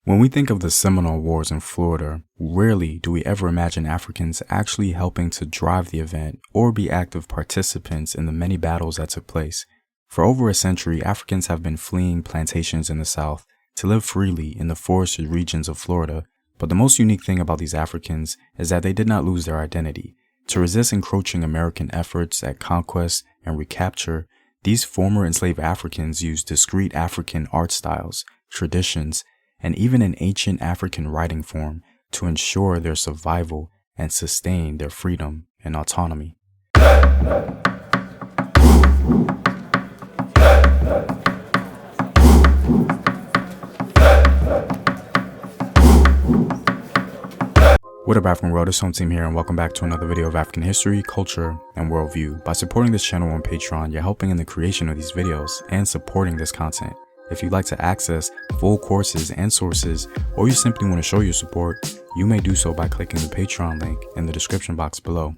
When we think of the Seminole Wars in Florida, rarely do we ever imagine Africans actually helping to drive the event or be active participants in the many battles that took place. For over a century, Africans have been fleeing plantations in the South to live freely in the forested regions of Florida, but the most unique thing about these Africans is that they did not lose their identity. To resist encroaching American efforts at conquest and recapture, these former enslaved Africans used discrete African art styles, traditions, and even an ancient African writing form to ensure their survival and sustain their freedom and autonomy. What up, African world? It's Home Team here, and welcome back to another video of African history, culture, and worldview. By supporting this channel on Patreon, you're helping in the creation of these videos and supporting this content. If you'd like to access full courses and sources, or you simply want to show your support, you may do so by clicking the Patreon link in the description box below.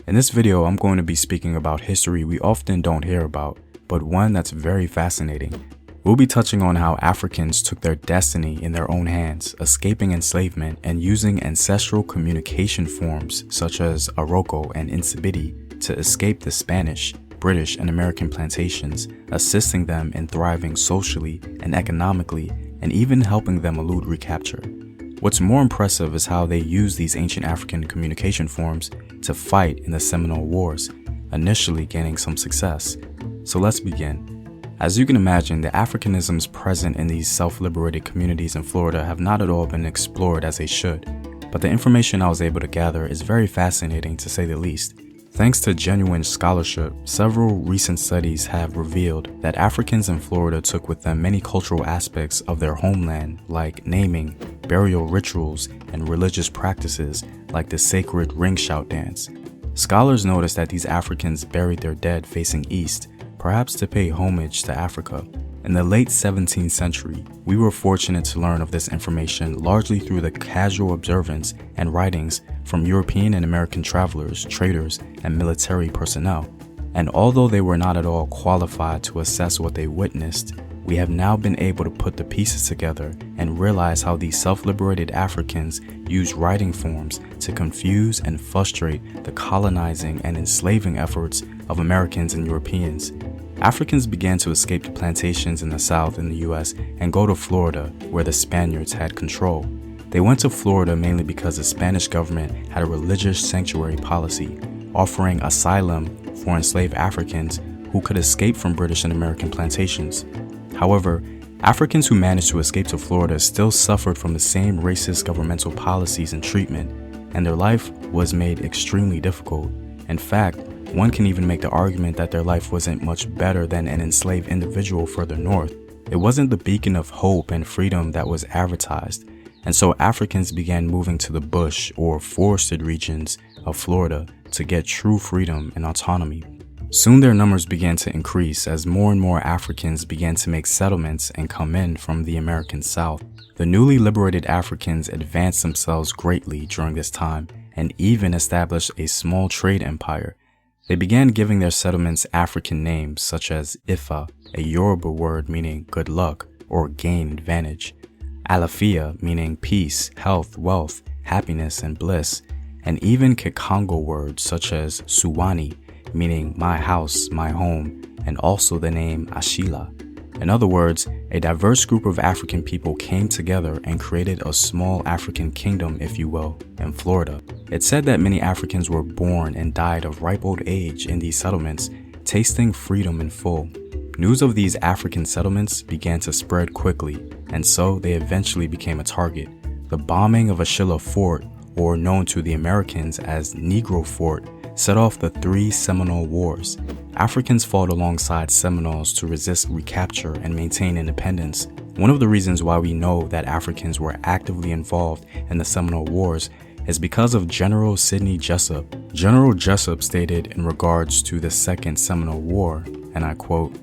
In this video, I'm going to be speaking about history we often don't hear about, but one that's very fascinating. We'll be touching on how Africans took their destiny in their own hands, escaping enslavement and using ancestral communication forms such as Hiroko and Insibidi to escape the Spanish, British, and American plantations, assisting them in thriving socially and economically, and even helping them elude recapture. What's more impressive is how they used these ancient African communication forms to fight in the Seminole Wars, initially gaining some success. So let's begin. As you can imagine, the Africanisms present in these self-liberated communities in Florida have not at all been explored as they should, but the information I was able to gather is very fascinating to say the least. Thanks to genuine scholarship, several recent studies have revealed that Africans in Florida took with them many cultural aspects of their homeland, like naming, burial rituals, and religious practices like the sacred ring shout dance. Scholars noticed that these Africans buried their dead facing east, perhaps to pay homage to Africa. In the late 17th century, we were fortunate to learn of this information largely through the casual observance and writings from European and American travelers, traders, and military personnel. And although they were not at all qualified to assess what they witnessed, we have now been able to put the pieces together and realize how these self-liberated Africans used writing forms to confuse and frustrate the colonizing and enslaving efforts of Americans and Europeans. Africans began to escape the plantations in the South in the US and go to Florida, where the Spaniards had control. They went to Florida mainly because the Spanish government had a religious sanctuary policy, offering asylum for enslaved Africans who could escape from British and American plantations. However, Africans who managed to escape to Florida still suffered from the same racist governmental policies and treatment, and their life was made extremely difficult. In fact, one can even make the argument that their life wasn't much better than an enslaved individual further north. It wasn't the beacon of hope and freedom that was advertised, and so Africans began moving to the bush or forested regions of Florida to get true freedom and autonomy. Soon their numbers began to increase as more and more Africans began to make settlements and come in from the American South. The newly liberated Africans advanced themselves greatly during this time and even established a small trade empire. They began giving their settlements African names such as Ifa, a Yoruba word meaning good luck or gain advantage, Alafia meaning peace, health, wealth, happiness, and bliss, and even Kikongo words such as Suwani meaning my house, my home, and also the name Ashila. In other words, a diverse group of African people came together and created a small African kingdom, if you will, in Florida. It's said that many Africans were born and died of ripe old age in these settlements, tasting freedom in full. News of these African settlements began to spread quickly, and so they eventually became a target. The bombing of Ashila Fort, or known to the Americans as Negro Fort, set off the 3 Seminole Wars. Africans fought alongside Seminoles to resist recapture and maintain independence. One of the reasons why we know that Africans were actively involved in the Seminole Wars is because of General Sidney Jessup. General Jessup stated in regards to the Second Seminole War, and I quote,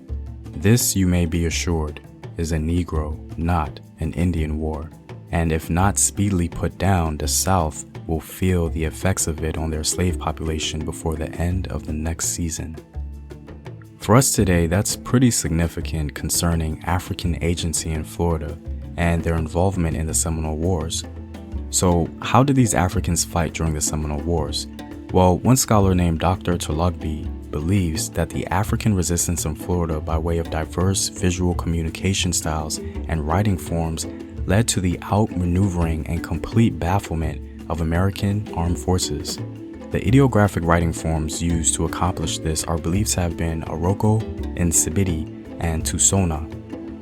"This, you may be assured, is a Negro, not an Indian war, and if not speedily put down, the South will feel the effects of it on their slave population before the end of the next season." For us today, that's pretty significant concerning African agency in Florida, and their involvement in the Seminole Wars. So, how did these Africans fight during the Seminole Wars? Well, one scholar named Dr. Tologby believes that the African resistance in Florida by way of diverse visual communication styles and writing forms led to the outmaneuvering and complete bafflement of American armed forces. The ideographic writing forms used to accomplish this are believed to have been Hiroko, Nsibidi, and Tusona.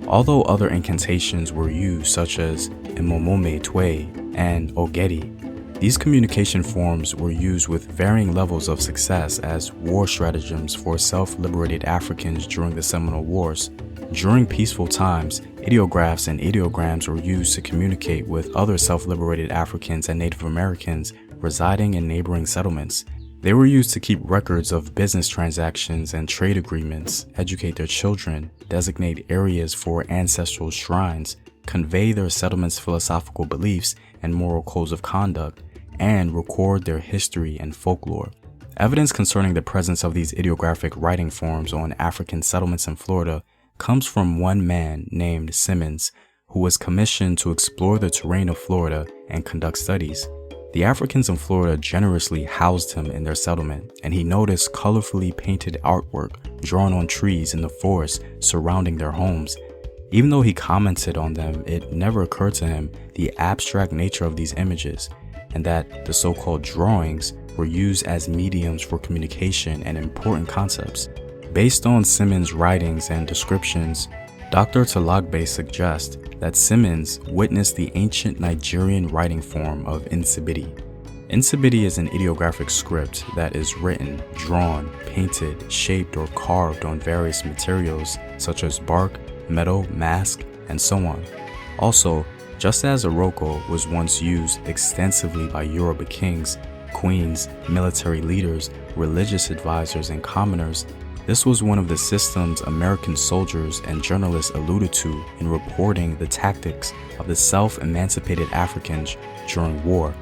Although other incantations were used such as Imomome Twe and Ogedi, these communication forms were used with varying levels of success as war stratagems for self-liberated Africans during the Seminole Wars. During peaceful times, ideographs and ideograms were used to communicate with other self-liberated Africans and Native Americans residing in neighboring settlements. They were used to keep records of business transactions and trade agreements, educate their children, designate areas for ancestral shrines, convey their settlement's philosophical beliefs and moral codes of conduct, and record their history and folklore. Evidence concerning the presence of these ideographic writing forms on African settlements in Florida comes from one man named Simmons, who was commissioned to explore the terrain of Florida and conduct studies. The Africans in Florida generously housed him in their settlement, and he noticed colorfully painted artwork drawn on trees in the forest surrounding their homes. Even though he commented on them, it never occurred to him the abstract nature of these images, and that the so-called drawings were used as mediums for communication and important concepts. Based on Simmons' writings and descriptions, Dr. Tologby suggests that Simmons witnessed the ancient Nigerian writing form of Nsibidi. Nsibidi is an ideographic script that is written, drawn, painted, shaped, or carved on various materials such as bark, metal, mask, and so on. Also, just as Hiroko was once used extensively by Yoruba kings, queens, military leaders, religious advisors, and commoners, this was one of the systems American soldiers and journalists alluded to in reporting the tactics of the self-emancipated Africans during war.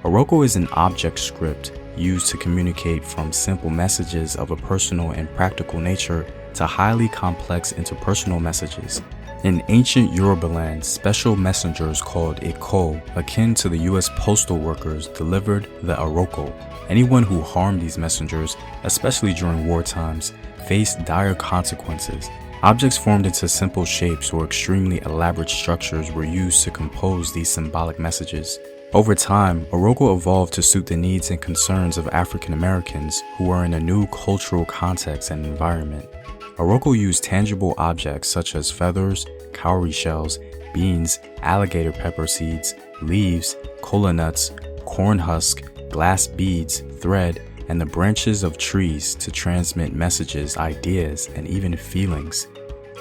Hiroko is an object script used to communicate from simple messages of a personal and practical nature to highly complex interpersonal messages. In ancient Yoruba land, special messengers called Eko, akin to the U.S. postal workers, delivered the Hiroko. Anyone who harmed these messengers, especially during war times, faced dire consequences. Objects formed into simple shapes or extremely elaborate structures were used to compose these symbolic messages. Over time, Hiroko evolved to suit the needs and concerns of African Americans who were in a new cultural context and environment. Hiroko used tangible objects such as feathers, cowrie shells, beans, alligator pepper seeds, leaves, kola nuts, corn husk, glass beads, thread, and the branches of trees to transmit messages, ideas, and even feelings.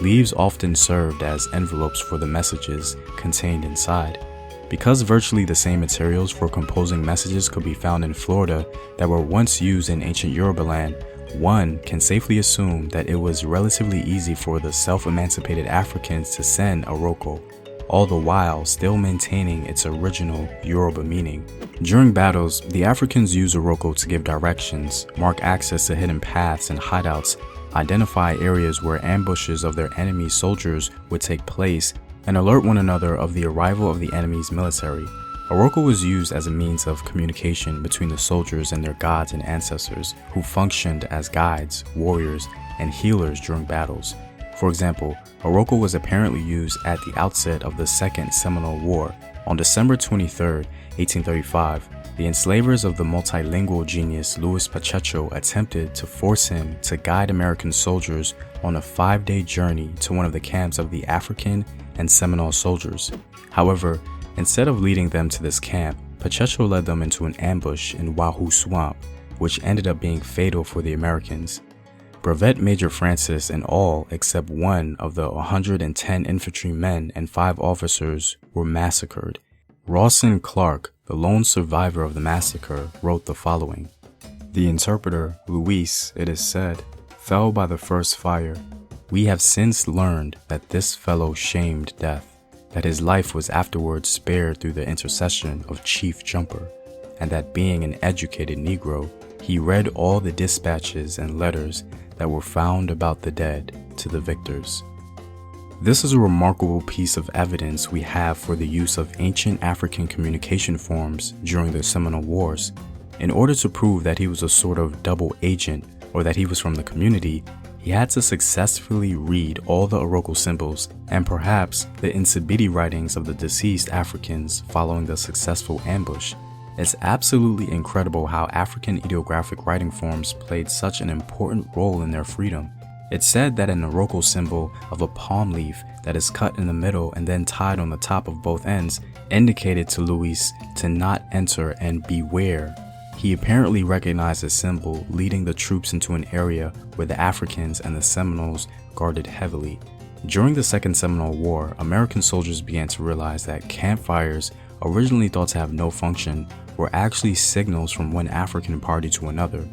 Leaves often served as envelopes for the messages contained inside. Because virtually the same materials for composing messages could be found in Florida that were once used in ancient Yoruba land, one can safely assume that it was relatively easy for the self-emancipated Africans to send Hiroko, all the while still maintaining its original Yoruba meaning. During battles, the Africans used Hiroko to give directions, mark access to hidden paths and hideouts, identify areas where ambushes of their enemy soldiers would take place, and alert one another of the arrival of the enemy's military. Hiroko was used as a means of communication between the soldiers and their gods and ancestors, who functioned as guides, warriors, and healers during battles. For example, Hiroko was apparently used at the outset of the Second Seminole War. On December 23, 1835, the enslavers of the multilingual genius Louis Pacheco attempted to force him to guide American soldiers on a 5-day journey to one of the camps of the African and Seminole soldiers. However, instead of leading them to this camp, Pacheco led them into an ambush in Wahoo Swamp, which ended up being fatal for the Americans. Brevet Major Francis and all except one of the 110 infantrymen and 5 officers were massacred. Rawson Clark, the lone survivor of the massacre, wrote the following. The interpreter, Luis, it is said, fell by the first fire. We have since learned that this fellow shamed death, that his life was afterwards spared through the intercession of Chief Jumper, and that being an educated Negro, he read all the dispatches and letters that were found about the dead to the victors. This is a remarkable piece of evidence we have for the use of ancient African communication forms during the Seminole Wars. In order to prove that he was a sort of double agent, or that he was from the community, he had to successfully read all the Hiroko symbols and perhaps the Nsibidi writings of the deceased Africans following the successful ambush. It's absolutely incredible how African ideographic writing forms played such an important role in their freedom. It's said that an Hiroko symbol of a palm leaf that is cut in the middle and then tied on the top of both ends indicated to Luis to not enter and beware. He apparently recognized the symbol, leading the troops into an area where the Africans and the Seminoles guarded heavily. During the Second Seminole War, American soldiers began to realize that campfires, originally thought to have no function, were actually signals from one African party to another.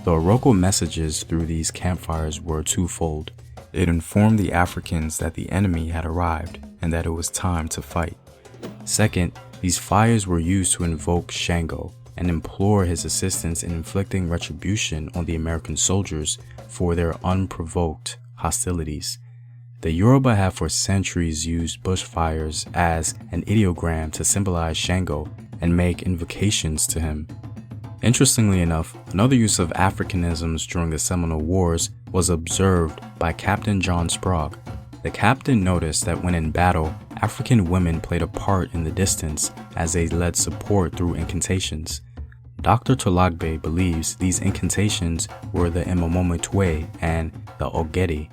The Hiroko messages through these campfires were twofold. It informed the Africans that the enemy had arrived and that it was time to fight. Second, these fires were used to invoke Shango and implore his assistance in inflicting retribution on the American soldiers for their unprovoked hostilities. The Yoruba have for centuries used bushfires as an ideogram to symbolize Shango and make invocations to him. Interestingly enough, another use of Africanisms during the Seminole Wars was observed by Captain John Sprague. The captain noticed that when in battle, African women played a part in the distance as they led support through incantations. Dr. Tolagbe believes these incantations were the Imamomotwe and the Ogede.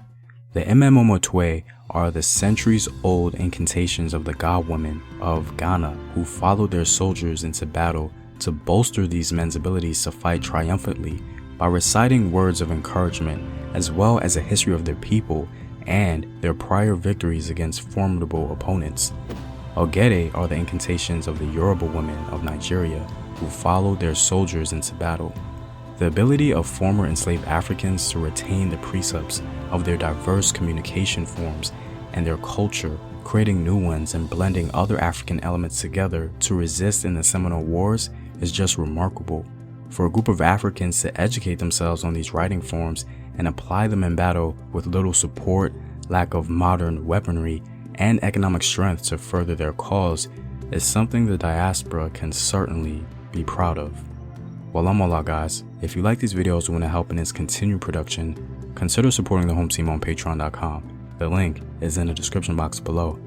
The Imamomotwe are the centuries-old incantations of the god women of Ghana who followed their soldiers into battle to bolster these men's abilities to fight triumphantly by reciting words of encouragement as well as a history of their people and their prior victories against formidable opponents. Ogede are the incantations of the Yoruba women of Nigeria who followed their soldiers into battle. The ability of former enslaved Africans to retain the precepts of their diverse communication forms and their culture, creating new ones and blending other African elements together to resist in the Seminole Wars is just remarkable. For a group of Africans to educate themselves on these writing forms and apply them in battle with little support, lack of modern weaponry, and economic strength to further their cause is something the diaspora can certainly be proud of. Well, I'm all guys. If you like these videos and want to help in its continued production, consider supporting the home team on patreon.com. The link is in the description box below.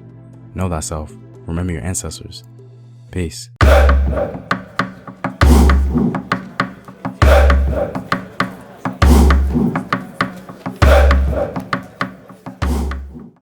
Know thyself. Remember your ancestors. Peace.